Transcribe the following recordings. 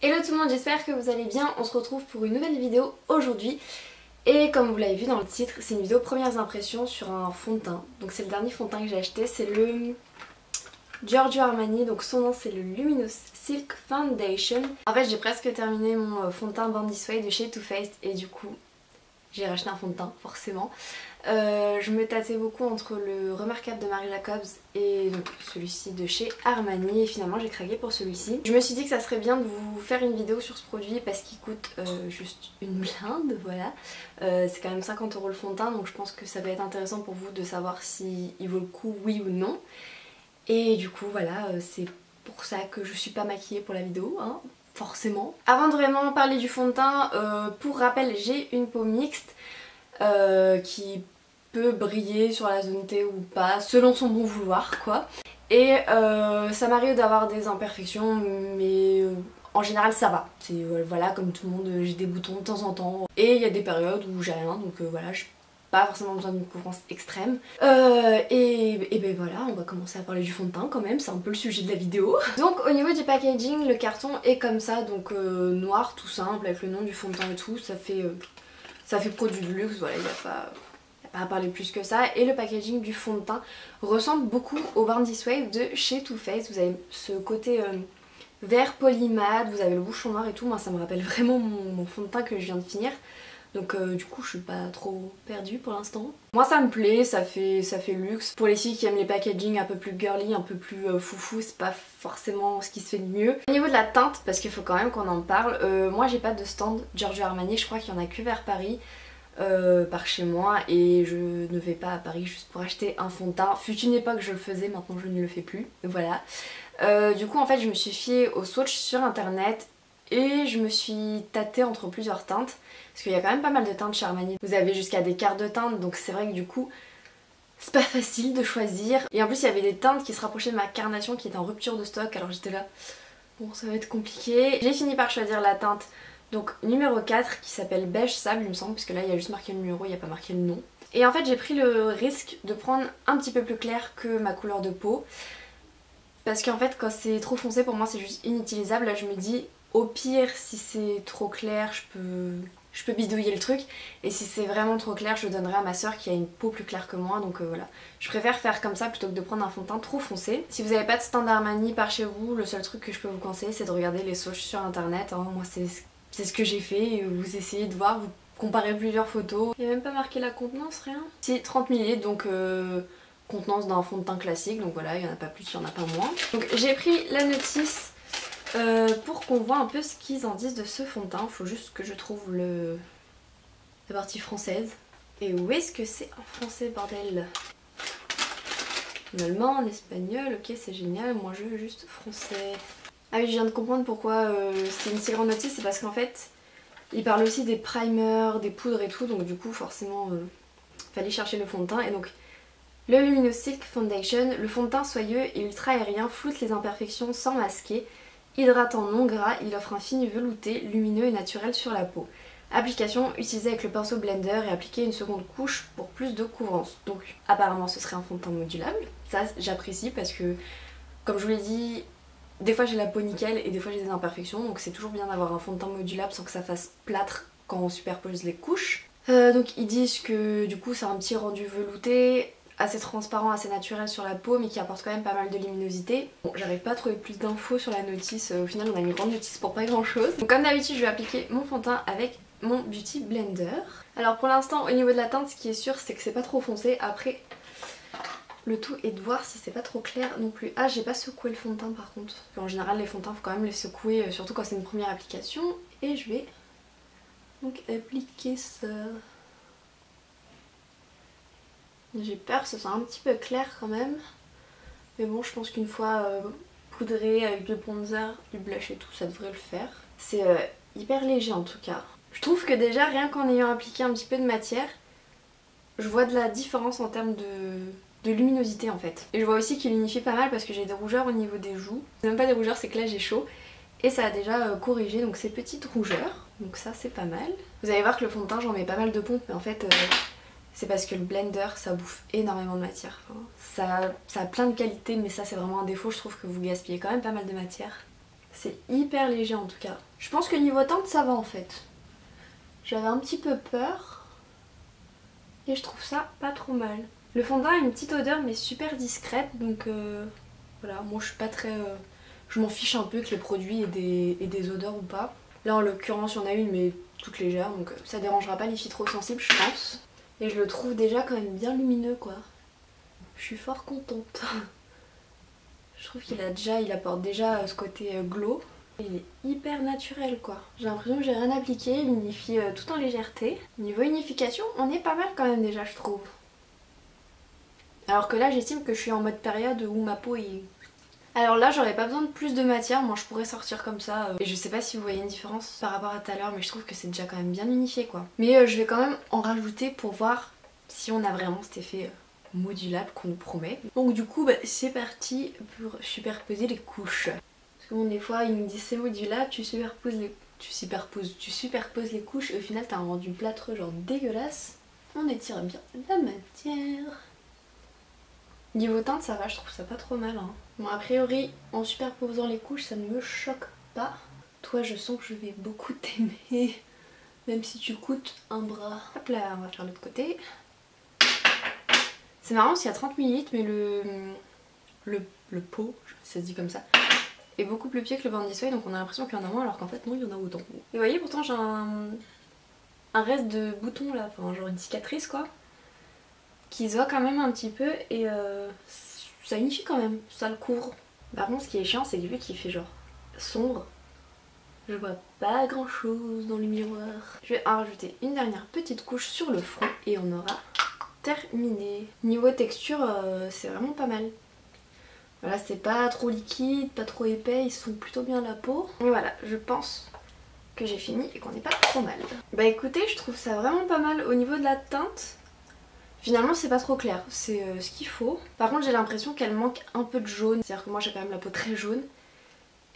Hello tout le monde, j'espère que vous allez bien. On se retrouve pour une nouvelle vidéo aujourd'hui. Et comme vous l'avez vu dans le titre, c'est une vidéo premières impressions sur un fond de teint. Donc c'est le dernier fond de teint que j'ai acheté, c'est le Giorgio Armani. Donc son nom c'est le Luminous Silk Foundation. En fait j'ai presque terminé mon fond de teint Born This Way de chez Too Faced et du coup j'ai racheté un fond de teint forcément. Je me tâtais beaucoup entre le Remarquable de Marie Jacobs et donc celui-ci de chez Armani et finalement j'ai craqué pour celui-ci. Je me suis dit que ça serait bien de vous faire une vidéo sur ce produit parce qu'il coûte juste une blinde, voilà. C'est quand même 50 € le fond de teint, donc je pense que ça va être intéressant pour vous de savoir s'il vaut le coup, oui ou non. Et du coup voilà, c'est pour ça que je suis pas maquillée pour la vidéo, hein, forcément. Avant de vraiment parler du fond de teint, pour rappel j'ai une peau mixte qui peut briller sur la zone T ou pas, selon son bon vouloir quoi. Et ça m'arrive d'avoir des imperfections mais en général ça va. C'est voilà, comme tout le monde, j'ai des boutons de temps en temps. Et il y a des périodes où j'ai rien, donc voilà, j'ai pas forcément besoin d'une couvrance extrême. Et ben voilà, on va commencer à parler du fond de teint quand même, c'est un peu le sujet de la vidéo. Donc au niveau du packaging, le carton est comme ça, donc noir tout simple avec le nom du fond de teint et tout, ça fait produit de luxe, voilà, il n'y a pas à parler plus que ça. Et le packaging du fond de teint ressemble beaucoup au Born This Way de chez Too Faced. Vous avez ce côté vert polymat, vous avez le bouchon noir et tout. Moi ça me rappelle vraiment mon fond de teint que je viens de finir. Donc du coup je suis pas trop perdue pour l'instant. Moi ça me plaît, ça fait luxe. Pour les filles qui aiment les packaging un peu plus girly, un peu plus foufou, c'est pas forcément ce qui se fait de mieux. Au niveau de la teinte, parce qu'il faut quand même qu'on en parle, moi j'ai pas de stand Giorgio Armani, je crois qu'il y en a que vers Paris. Par chez moi et je ne vais pas à Paris juste pour acheter un fond de teint. Fut une époque je le faisais, maintenant je ne le fais plus, voilà. Du coup en fait je me suis fiée au swatch sur internet et je me suis tâtée entre plusieurs teintes parce qu'il y a quand même pas mal de teintes chez Armani. Vous avez jusqu'à des quarts de teinte, donc c'est vrai que du coup c'est pas facile de choisir. Et en plus il y avait des teintes qui se rapprochaient de ma carnation qui était en rupture de stock, alors j'étais là, bon ça va être compliqué. J'ai fini par choisir la teinte donc numéro 4 qui s'appelle beige sable il me semble, puisque là il y a juste marqué le numéro, il n'y a pas marqué le nom. Et en fait j'ai pris le risque de prendre un petit peu plus clair que ma couleur de peau. Parce qu'en fait quand c'est trop foncé pour moi c'est juste inutilisable. Là je me dis au pire si c'est trop clair je peux bidouiller le truc. Et si c'est vraiment trop clair je le donnerai à ma soeur qui a une peau plus claire que moi. Donc voilà, je préfère faire comme ça plutôt que de prendre un fond de teint trop foncé. Si vous n'avez pas de stand Armani par chez vous, le seul truc que je peux vous conseiller c'est de regarder les swatchs sur internet, hein. Moi c'est ce que j'ai fait et vous essayez de voir, vous comparez plusieurs photos. Il n'y a même pas marqué la contenance, rien. Si, 30 ml, donc contenance d'un fond de teint classique, donc voilà, il n'y en a pas plus, il n'y en a pas moins. Donc j'ai pris la notice pour qu'on voit un peu ce qu'ils en disent de ce fond de teint. Il faut juste que je trouve la partie française. Et où est-ce que c'est en français, bordel? En allemand, en espagnol, ok c'est génial, moi je veux juste français. Ah oui, je viens de comprendre pourquoi c'est une si grande notice, c'est parce qu'en fait il parle aussi des primers, des poudres et tout, donc du coup forcément fallait chercher le fond de teint. Et donc le Luminous Silk Foundation, le fond de teint soyeux et ultra aérien floute les imperfections sans masquer, hydratant non gras, il offre un fini velouté, lumineux et naturel sur la peau. Application, utilisée avec le pinceau blender et appliquer une seconde couche pour plus de couvrance. Donc apparemment ce serait un fond de teint modulable, ça j'apprécie parce que comme je vous l'ai dit, des fois j'ai la peau nickel et des fois j'ai des imperfections, donc c'est toujours bien d'avoir un fond de teint modulable sans que ça fasse plâtre quand on superpose les couches. Donc ils disent que du coup c'est un petit rendu velouté, assez transparent, assez naturel sur la peau mais qui apporte quand même pas mal de luminosité. Bon, j'arrive pas à trouver plus d'infos sur la notice, au final on a une grande notice pour pas grand chose. Donc comme d'habitude je vais appliquer mon fond de teint avec mon Beauty Blender. Alors pour l'instant au niveau de la teinte ce qui est sûr c'est que c'est pas trop foncé, après le tout est de voir si c'est pas trop clair non plus. Ah j'ai pas secoué le fond de teint par contre. En général les fonds de teint faut quand même les secouer, surtout quand c'est une première application. Et je vais donc appliquer ça. J'ai peur que ce soit un petit peu clair quand même. Mais bon je pense qu'une fois poudré avec du bronzer, du blush et tout ça devrait le faire. C'est hyper léger en tout cas. Je trouve que déjà rien qu'en ayant appliqué un petit peu de matière, je vois de la différence en termes de luminosité en fait. Et je vois aussi qu'il unifie pas mal parce que j'ai des rougeurs au niveau des joues. C'est même pas des rougeurs, c'est que là j'ai chaud. Et ça a déjà corrigé donc ces petites rougeurs. Donc ça c'est pas mal. Vous allez voir que le fond de teint j'en mets pas mal de pompes, mais en fait c'est parce que le blender ça bouffe énormément de matière. Enfin, ça a plein de qualités mais ça c'est vraiment un défaut, je trouve que vous gaspillez quand même pas mal de matière. C'est hyper léger en tout cas. Je pense que niveau teinte ça va en fait. J'avais un petit peu peur et je trouve ça pas trop mal. Le fond de teint a une petite odeur mais super discrète, donc voilà, moi je suis pas très... je m'en fiche un peu que le produit ait des odeurs ou pas. Là en l'occurrence il y en a une mais toute légère, donc ça dérangera pas les filles trop sensibles je pense. Et je le trouve déjà quand même bien lumineux quoi. Je suis fort contente. Je trouve il apporte déjà ce côté glow. Il est hyper naturel quoi. J'ai l'impression que j'ai rien appliqué, il unifie tout en légèreté. Niveau unification, on est pas mal quand même déjà je trouve. Alors que là j'estime que je suis en mode période où ma peau est... Alors là j'aurais pas besoin de plus de matière, moi je pourrais sortir comme ça. Et je sais pas si vous voyez une différence par rapport à tout à l'heure, mais je trouve que c'est déjà quand même bien unifié quoi. Mais je vais quand même en rajouter pour voir si on a vraiment cet effet modulable qu'on nous promet. Donc du coup c'est parti pour superposer les couches. Bon, des fois ils me disent c'est modulable, tu superposes les couches et au final t'as un rendu plâtreux genre dégueulasse. On étire bien la matière. Niveau teinte ça va, je trouve ça pas trop mal hein. Bon a priori en superposant les couches ça ne me choque pas. Toi je sens que je vais beaucoup t'aimer, même si tu coûtes un bras. Hop là, on va faire l'autre côté. C'est marrant parce qu'il y a 30 ml mais le pot, ça se dit comme ça, est beaucoup plus petit que le Born This Way, donc on a l'impression qu'il y en a moins alors qu'en fait non il y en a autant. Et vous voyez pourtant j'ai un reste de bouton là, enfin genre une cicatrice quoi, qui se voit quand même un petit peu et ça unifie quand même, ça le couvre. Par contre ce qui est chiant c'est que vu qu'il fait genre sombre, je vois pas grand chose dans le miroir. Je vais en rajouter une dernière petite couche sur le front et on aura terminé. Niveau texture c'est vraiment pas mal. Voilà, c'est pas trop liquide, pas trop épais, ils sont plutôt bien à la peau. Et voilà, je pense que j'ai fini et qu'on n'est pas trop mal. Bah écoutez, je trouve ça vraiment pas mal au niveau de la teinte. Finalement c'est pas trop clair, c'est ce qu'il faut. Par contre j'ai l'impression qu'elle manque un peu de jaune. C'est-à-dire que moi j'ai quand même la peau très jaune.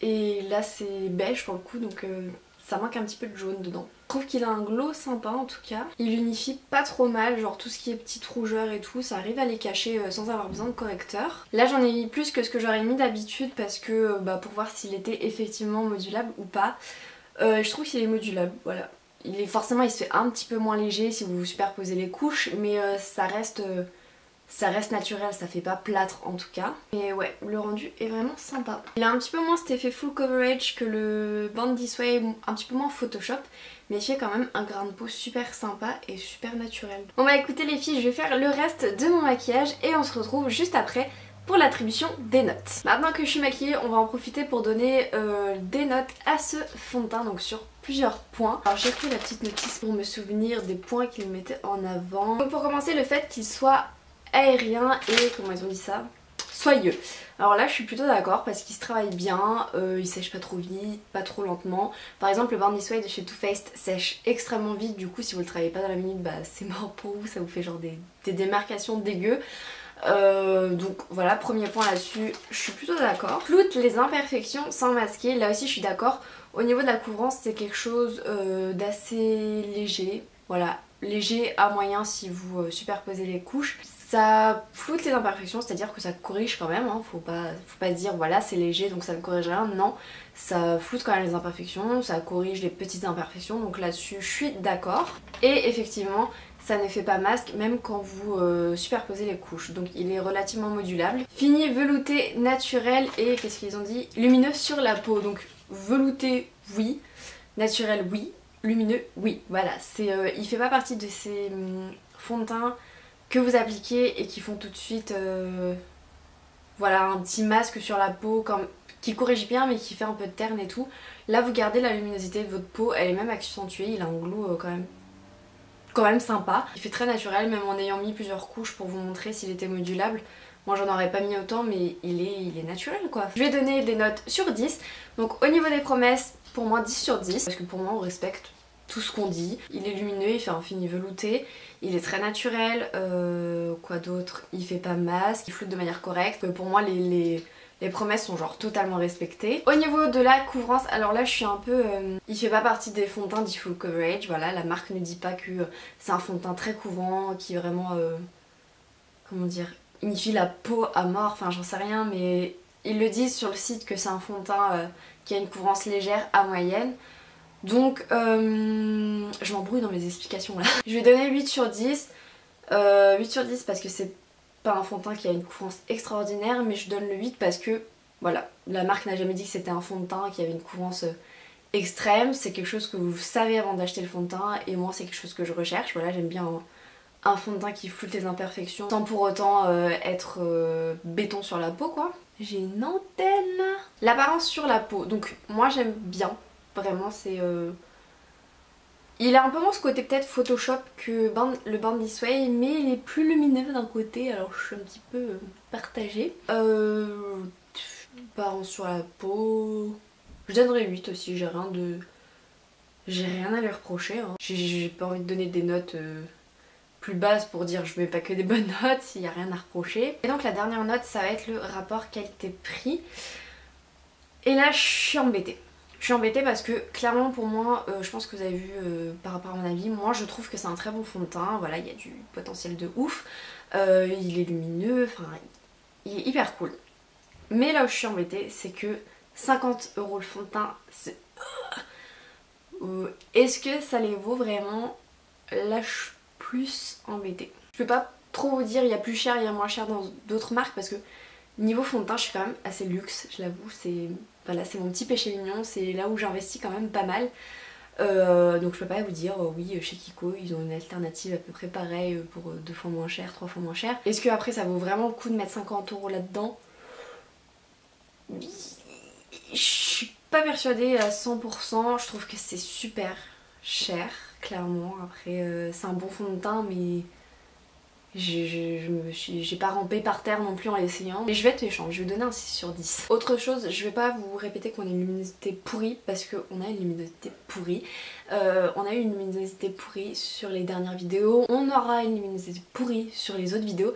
Et là c'est beige pour le coup, donc ça manque un petit peu de jaune dedans. Je trouve qu'il a un glow sympa en tout cas. Il unifie pas trop mal, genre tout ce qui est petite rougeur et tout, ça arrive à les cacher sans avoir besoin de correcteur. Là j'en ai mis plus que ce que j'aurais mis d'habitude parce que pour voir s'il était effectivement modulable ou pas. Je trouve qu'il est modulable, voilà. Forcément il se fait un petit peu moins léger si vous superposez les couches, mais ça reste naturel, ça fait pas plâtre en tout cas. Et ouais, le rendu est vraiment sympa. Il a un petit peu moins cet effet full coverage que le Born This Way, un petit peu moins Photoshop, mais il fait quand même un grain de peau super sympa et super naturel. Bon bah écoutez les filles, je vais faire le reste de mon maquillage et on se retrouve juste après pour l'attribution des notes. Maintenant que je suis maquillée, on va en profiter pour donner des notes à ce fond de teint, donc sur plusieurs points. Alors j'ai pris la petite notice pour me souvenir des points qu'il mettait en avant. Donc pour commencer, le fait qu'il soit aérien et, comment ils ont dit ça, soyeux. Alors là je suis plutôt d'accord parce qu'il se travaille bien, il sèche pas trop vite, pas trop lentement. Par exemple le Born This Way de chez Too Faced sèche extrêmement vite, du coup si vous le travaillez pas dans la minute bah c'est mort pour vous, ça vous fait genre des démarcations dégueu. Donc voilà, premier point là-dessus, je suis plutôt d'accord. Floute les imperfections sans masquer, là aussi je suis d'accord. Au niveau de la couvrance c'est quelque chose d'assez léger, voilà, léger à moyen si vous superposez les couches. Ça floute les imperfections, c'est-à-dire que ça corrige quand même, hein. Faut pas se dire voilà c'est léger donc ça ne corrige rien, non. Ça floute quand même les imperfections, ça corrige les petites imperfections, donc là-dessus je suis d'accord. Et effectivement ça ne fait pas masque même quand vous superposez les couches, donc il est relativement modulable. Fini, velouté, naturel et qu'est-ce qu'ils ont dit, lumineux sur la peau, donc velouté oui, naturel oui, lumineux oui, voilà. Il fait pas partie de ces fonds de teint que vous appliquez et qui font tout de suite voilà, un petit masque sur la peau qui corrige bien mais qui fait un peu de terne et tout. Là vous gardez la luminosité de votre peau, elle est même accentuée, il a un glow quand même sympa. Il fait très naturel même en ayant mis plusieurs couches pour vous montrer s'il était modulable. Moi j'en aurais pas mis autant mais il est naturel quoi. Je vais donner des notes sur 10. Donc au niveau des promesses, pour moi 10 sur 10 parce que pour moi on respecte tout ce qu'on dit. Il est lumineux, il fait un fini velouté, il est très naturel, quoi d'autre, il fait pas masque, il floute de manière correcte. Pour moi les promesses sont genre totalement respectées. Au niveau de la couvrance, alors là je suis un peu... il fait pas partie des fonds de teint dit full coverage, voilà, la marque ne dit pas que c'est un fond de teint très couvrant, qui est vraiment... comment dire, unifie la peau à mort, enfin j'en sais rien, mais ils le disent sur le site que c'est un fond de teint qui a une couvrance légère à moyenne. Donc je m'embrouille dans mes explications là. Je vais donner 8 sur 10. 8 sur 10 parce que c'est pas un fond de teint qui a une couvrance extraordinaire, mais je donne le 8 parce que voilà, la marque n'a jamais dit que c'était un fond de teint qui avait une couvrance extrême. C'est quelque chose que vous savez avant d'acheter le fond de teint et moi c'est quelque chose que je recherche. Voilà, j'aime bien un fond de teint qui floute les imperfections sans pour autant être béton sur la peau quoi. J'ai une antenne. L'apparence sur la peau, donc moi j'aime bien, vraiment c'est... Il a un peu moins ce côté peut-être Photoshop que le Born This Way, mais il est plus lumineux d'un côté, alors je suis un petit peu partagée. Apparence sur la peau... Je donnerais 8 aussi, j'ai rien à lui reprocher. Hein. J'ai pas envie de donner des notes plus basses pour dire je mets pas que des bonnes notes, il n'y a rien à reprocher. Et donc la dernière note, ça va être le rapport qualité-prix. Et là, je suis embêtée. Je suis embêtée parce que clairement pour moi, je pense que vous avez vu par rapport à mon avis, moi je trouve que c'est un très bon fond de teint, voilà, il y a du potentiel de ouf, il est lumineux, enfin il est hyper cool. Mais là où je suis embêtée, c'est que 50 € le fond de teint, c'est... Est-ce que ça les vaut vraiment? Là je suis plus embêtée. Je peux pas trop vous dire, il y a plus cher, il y a moins cher dans d'autres marques parce que niveau fond de teint je suis quand même assez luxe, je l'avoue, c'est... Voilà, c'est mon petit péché mignon, c'est là où j'investis quand même pas mal. Donc je peux pas vous dire, oui, chez Kiko, ils ont une alternative à peu près pareille pour 2 fois moins cher, 3 fois moins cher. Est-ce que après ça vaut vraiment le coup de mettre 50 € là-dedans? Je suis pas persuadée à 100%, je trouve que c'est super cher, clairement. Après, c'est un bon fond de teint, mais... J'ai pas rampé par terre non plus en l'essayant. Mais je vais être méchante, je vais donner un 6 sur 10. Autre chose, je vais pas vous répéter qu'on a une luminosité pourrie parce qu'on a une luminosité pourrie. On a eu une luminosité pourrie sur les dernières vidéos. On aura une luminosité pourrie sur les autres vidéos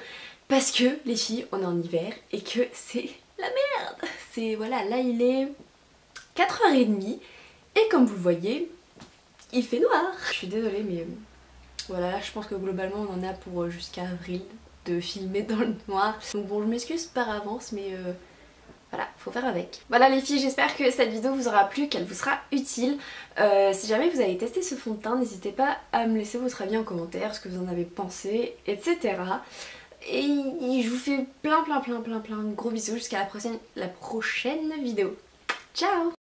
parce que les filles, on est en hiver et que c'est la merde. C'est voilà, là il est 4h30 et comme vous le voyez, il fait noir. Je suis désolée mais... Voilà, là je pense que globalement on en a pour jusqu'à avril de filmer dans le noir. Donc bon, je m'excuse par avance mais voilà, faut faire avec. Voilà les filles, j'espère que cette vidéo vous aura plu, qu'elle vous sera utile. Si jamais vous avez testé ce fond de teint, n'hésitez pas à me laisser votre avis en commentaire, ce que vous en avez pensé, etc. Et je vous fais plein de gros bisous jusqu'à la prochaine vidéo. Ciao!